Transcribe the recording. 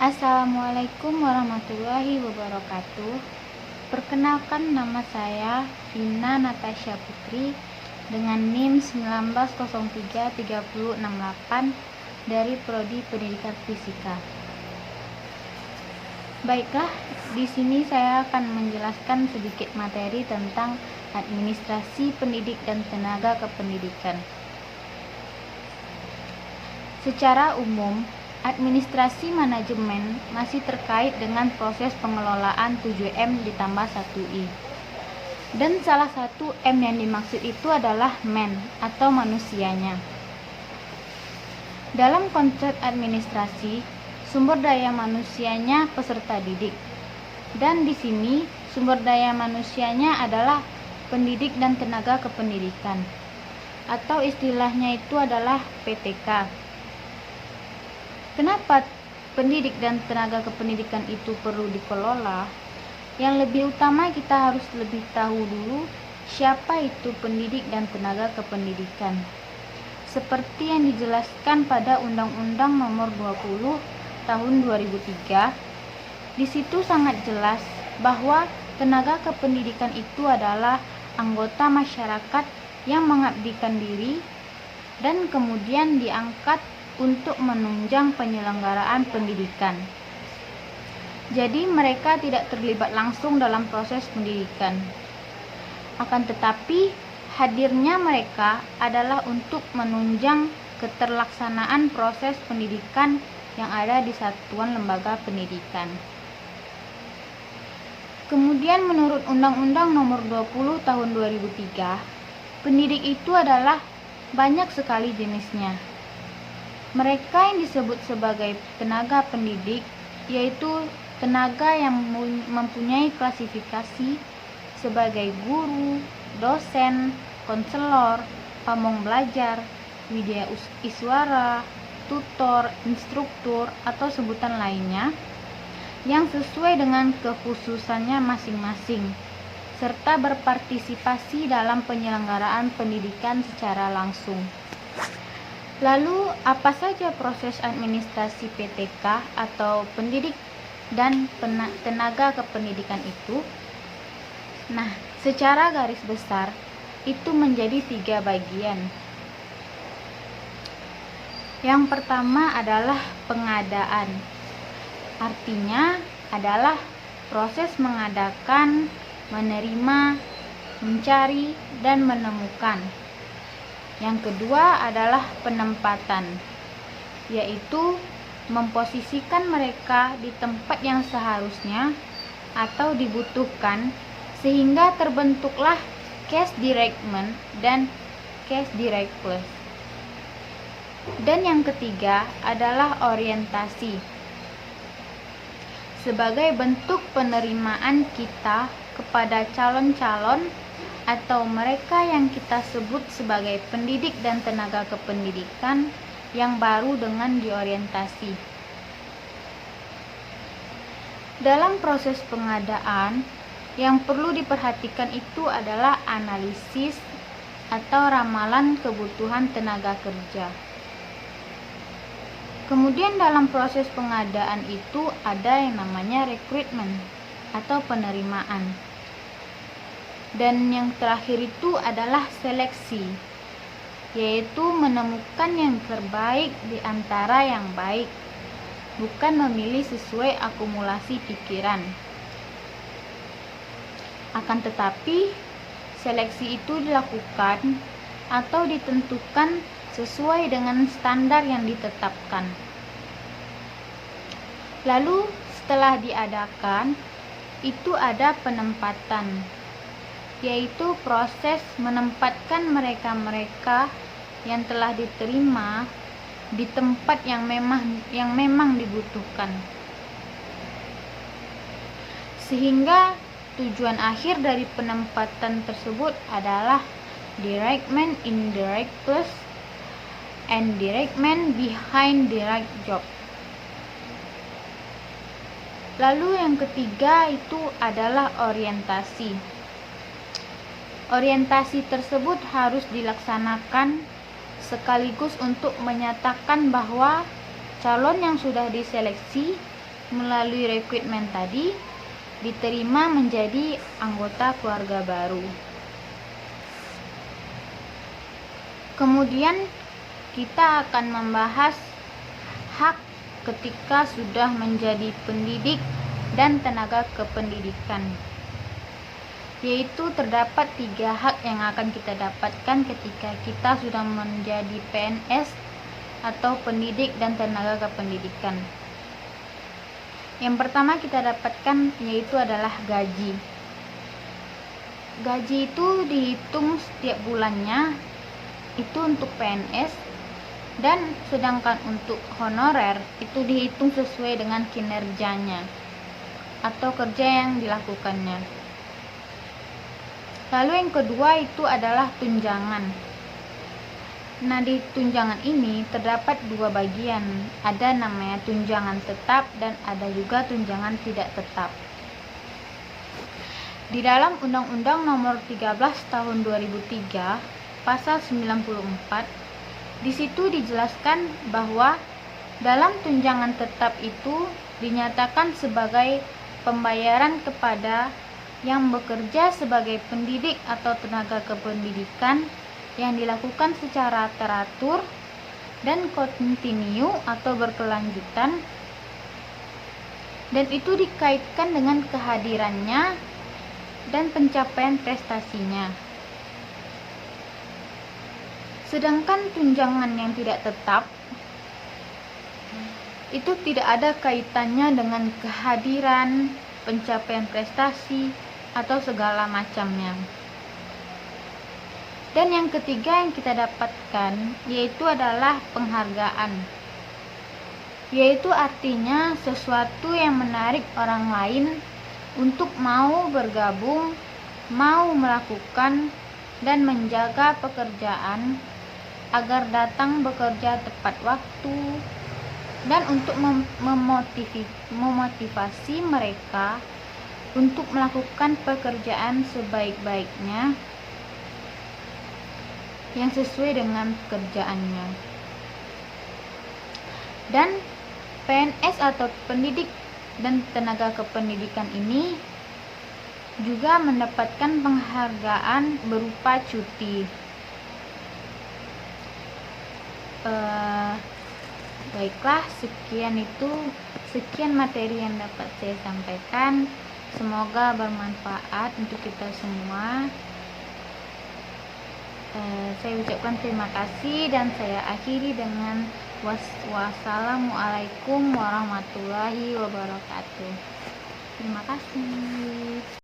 Assalamualaikum warahmatullahi wabarakatuh. Perkenalkan, nama saya Vina Natasha Putri dengan NIM 1903368 dari Prodi Pendidikan Fisika. Baiklah, di sini saya akan menjelaskan sedikit materi tentang administrasi pendidik dan tenaga kependidikan. Secara umum, administrasi manajemen masih terkait dengan proses pengelolaan 7M ditambah 1I. Dan salah satu M yang dimaksud itu adalah man atau manusianya. Dalam konsep administrasi, sumber daya manusianya peserta didik. Dan di sini sumber daya manusianya adalah pendidik dan tenaga kependidikan. Atau istilahnya itu adalah PTK. Kenapa pendidik dan tenaga kependidikan itu perlu dikelola? Yang lebih utama kita harus lebih tahu dulu siapa itu pendidik dan tenaga kependidikan. Seperti yang dijelaskan pada Undang-Undang Nomor 20 Tahun 2003, di situ sangat jelas bahwa tenaga kependidikan itu adalah anggota masyarakat yang mengabdikan diri dan kemudian diangkat untuk menunjang penyelenggaraan pendidikan. Jadi mereka tidak terlibat langsung dalam proses pendidikan. Akan tetapi hadirnya mereka adalah untuk menunjang keterlaksanaan proses pendidikan yang ada di satuan lembaga pendidikan. Kemudian menurut Undang-Undang Nomor 20 Tahun 2003, pendidik itu adalah banyak sekali jenisnya. Mereka yang disebut sebagai tenaga pendidik yaitu tenaga yang mempunyai klasifikasi sebagai guru, dosen, konselor, pamong belajar, widya iswara, tutor, instruktur, atau sebutan lainnya yang sesuai dengan kekhususannya masing-masing serta berpartisipasi dalam penyelenggaraan pendidikan secara langsung. Lalu, apa saja proses administrasi PTK atau pendidik dan tenaga kependidikan itu? Nah, secara garis besar, itu menjadi 3 bagian. Yang pertama adalah pengadaan. Artinya adalah proses mengadakan, menerima, mencari, dan menemukan. Yang kedua adalah penempatan, yaitu memposisikan mereka di tempat yang seharusnya atau dibutuhkan sehingga terbentuklah case directment dan case direct plus. Dan yang ketiga adalah orientasi, sebagai bentuk penerimaan kita kepada calon-calon atau mereka yang kita sebut sebagai pendidik dan tenaga kependidikan yang baru dengan diorientasi. Dalam proses pengadaan, yang perlu diperhatikan itu adalah analisis atau ramalan kebutuhan tenaga kerja. Kemudian dalam proses pengadaan itu ada yang namanya rekrutmen atau penerimaan. Dan yang terakhir itu adalah seleksi, yaitu menemukan yang terbaik di antara yang baik, bukan memilih sesuai akumulasi pikiran. Akan tetapi, seleksi itu dilakukan atau ditentukan sesuai dengan standar yang ditetapkan. Lalu, setelah diadakan, itu ada penempatan, yaitu proses menempatkan mereka-mereka yang telah diterima di tempat yang memang dibutuhkan. Sehingga tujuan akhir dari penempatan tersebut adalah directment in direct plus and directment behind direct job. Lalu yang ketiga itu adalah orientasi. Orientasi tersebut harus dilaksanakan sekaligus untuk menyatakan bahwa calon yang sudah diseleksi melalui rekrutmen tadi diterima menjadi anggota keluarga baru. Kemudian kita akan membahas hak ketika sudah menjadi pendidik dan tenaga kependidikan, yaitu terdapat 3 hak yang akan kita dapatkan ketika kita sudah menjadi PNS atau pendidik dan tenaga kependidikan. Yang pertama kita dapatkan yaitu adalah gaji. Gaji itu dihitung setiap bulannya, itu untuk PNS, dan sedangkan untuk honorer itu dihitung sesuai dengan kinerjanya atau kerja yang dilakukannya. Lalu yang kedua itu adalah tunjangan. Nah, di tunjangan ini terdapat 2 bagian. Ada namanya tunjangan tetap dan ada juga tunjangan tidak tetap. Di dalam Undang-Undang Nomor 13 Tahun 2003, Pasal 94, di situ dijelaskan bahwa dalam tunjangan tetap itu dinyatakan sebagai pembayaran kepada yang bekerja sebagai pendidik atau tenaga kependidikan yang dilakukan secara teratur dan kontinu atau berkelanjutan, dan itu dikaitkan dengan kehadirannya dan pencapaian prestasinya. Sedangkan tunjangan yang tidak tetap itu tidak ada kaitannya dengan kehadiran, pencapaian prestasi, atau segala macamnya. Dan yang ketiga yang kita dapatkan yaitu adalah penghargaan, yaitu artinya sesuatu yang menarik orang lain untuk mau bergabung, mau melakukan dan menjaga pekerjaan agar datang bekerja tepat waktu, dan untuk memotivasi mereka untuk melakukan pekerjaan sebaik-baiknya yang sesuai dengan pekerjaannya. Dan PNS atau pendidik dan tenaga kependidikan ini juga mendapatkan penghargaan berupa cuti. Baiklah, sekian materi yang dapat saya sampaikan. Semoga bermanfaat untuk kita semua. Saya ucapkan terima kasih dan saya akhiri dengan wassalamualaikum warahmatullahi wabarakatuh. Terima kasih.